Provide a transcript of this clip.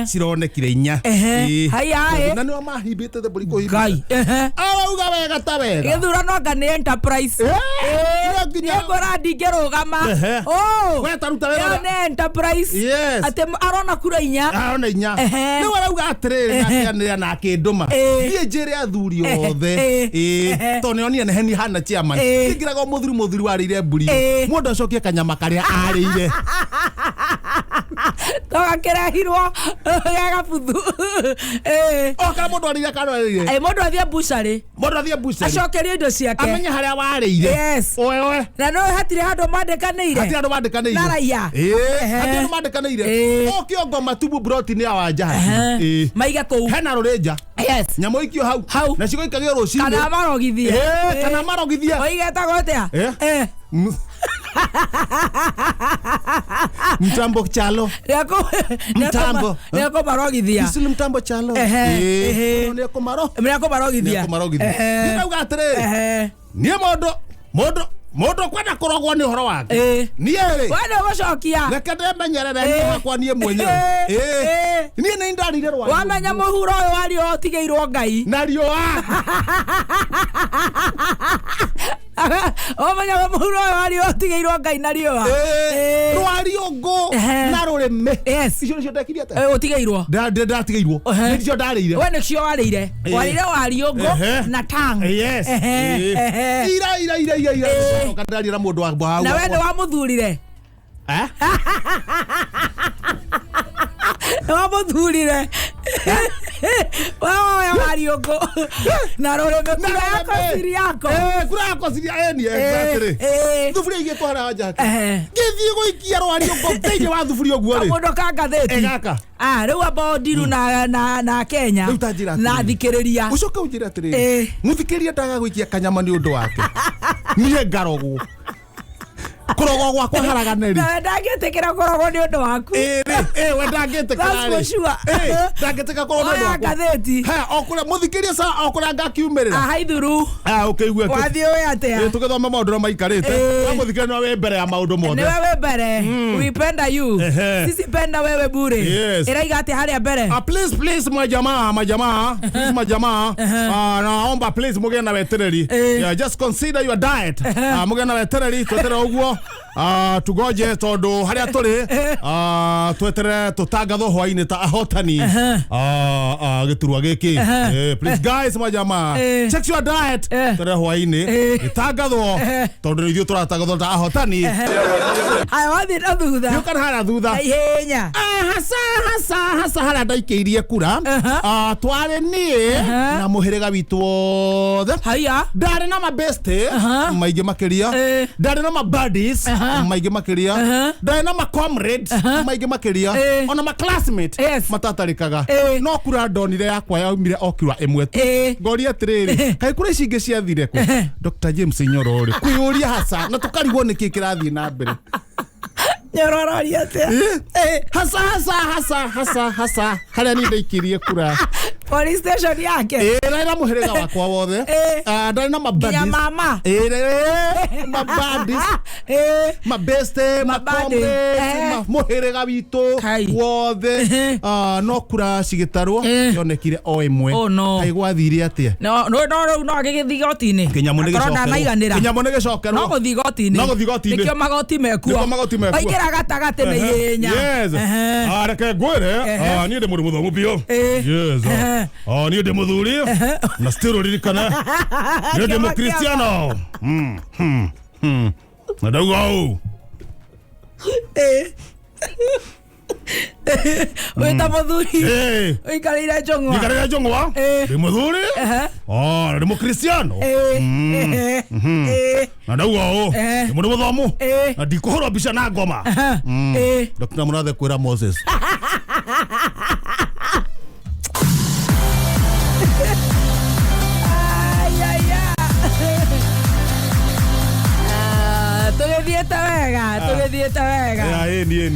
cironekire inya haya na no mahimbite the buriko hibi gai auga wega ta wega githurano ngani enterprise ngora ndingerugama we taruta wega ne enterprise ate arona kura inya ni warauga atiriri nakianira na kinduma thie njire athuri othe to nionire neheni hana chairman ngiraga muthuri warire mburi mundu acokie kanyama karia arire toga kirahirwo gega buthu oka mundu arire kanarire mundu athie bucari acokerie indo ciake amenya haria warire oe na no hatire handu mandekanire na raia hatire mandekanire okio ngoma tubu broti ni awanja maiga kou hena rurinja nyamo ikio hau na cigo ikagio rucini kana marogithia oigeta gotea mtambo chalo nako marogithia isili mtambo chalo nako marogithia ndauga atiriri nie modo kwenda korogwo ni horo wake niere wende gucokia reke ndemenyerere ni wakwa nie mwenyewe nie ni ndarire rwa wamenya muhuro uyu wario tigeirwo ngai na riwa omenya muhuro uyu wario tigeirwo ngai na riwa rwario ngo na rurime icio nicio ndekirie ate utigeirwo ndatigeirwo nicio ndarire we nicio warire wario ngo na tang ira kandarira mundu wa hau na wende wa muthurire wamuthurire wawe wariongo na rureme kura yako siri eni exactly thufuria igitwara anja ngithie guikia rwariongo thini wa thufuria guo ri mundu kangatheti gaka riu abodiru na Kenya na thikiriria ucoka unjira atiriri muthikiria ndaga guikia kanyama ni undu wake nie ngarogwo korogo gwakwa haraganeri ndangetekera korogo ni undu waku we ndangetekera ndangetekera korogo ni undu gatheti okura muthikiria sa okura ngakiumirira haithuru ukigwe wathio we atia tugithoma maundu maikarite muthikiria ni we mbere ya maundu mothe ni wewe mbere we penda you sisi penda wewe bure iraiga ati haria mbere please majamaa naomba please muge na wetereri just consider your diet muge na wetereri twetere uguo tugoje tondu haria turi twetere tutangatho hwaini ta ahotani giturwa giki please guys majamaa check your diet tere hwaini gitangatho tondu nithio turatangatho ta ahotani aya wathi na thutha you can hara thutha ihenya hasa haria ndaikiirie kura tware nie na muhiriga witu wothe haya ndari na mabeste maingi makiria ndari na mabuddies maingi makiria ndari na comrades maingi makiria ona ma classmate matatarikaga no kura ndonire yakwa yaumire okirwa imwe tu ngoria atiriri kai kura icingi ciathire ku Dr. James Nyoro ri kuyuria hasa na tukarigwo niki kirathie na mbere nyorororia te hasa haria ni ndaikirie kura police station yake raira muhiriga wakwa wothe ndari na mabuddies mama mabuddies mabeste makomrades muhiriga witu wothe no kura cigitarwo yonekire o imwe kai gwathire atia no agigithigotini kinyamu ni gicokerwo no guthigotini nikio magoti mekuo aingira gatagate na ihenya reke ngwire ni ndi mundu muthomu bio ni ndi muthuri na still ririkana ni ndi mukristiano na ndauga u wita muthuri uikarire njongwa ndi muthuri ndi mukristiano na ndauga u ndi mundu muthomu na ndikuhurwo mbica na ngoma Dr. Murathe kwira Moses tugithiete wega ni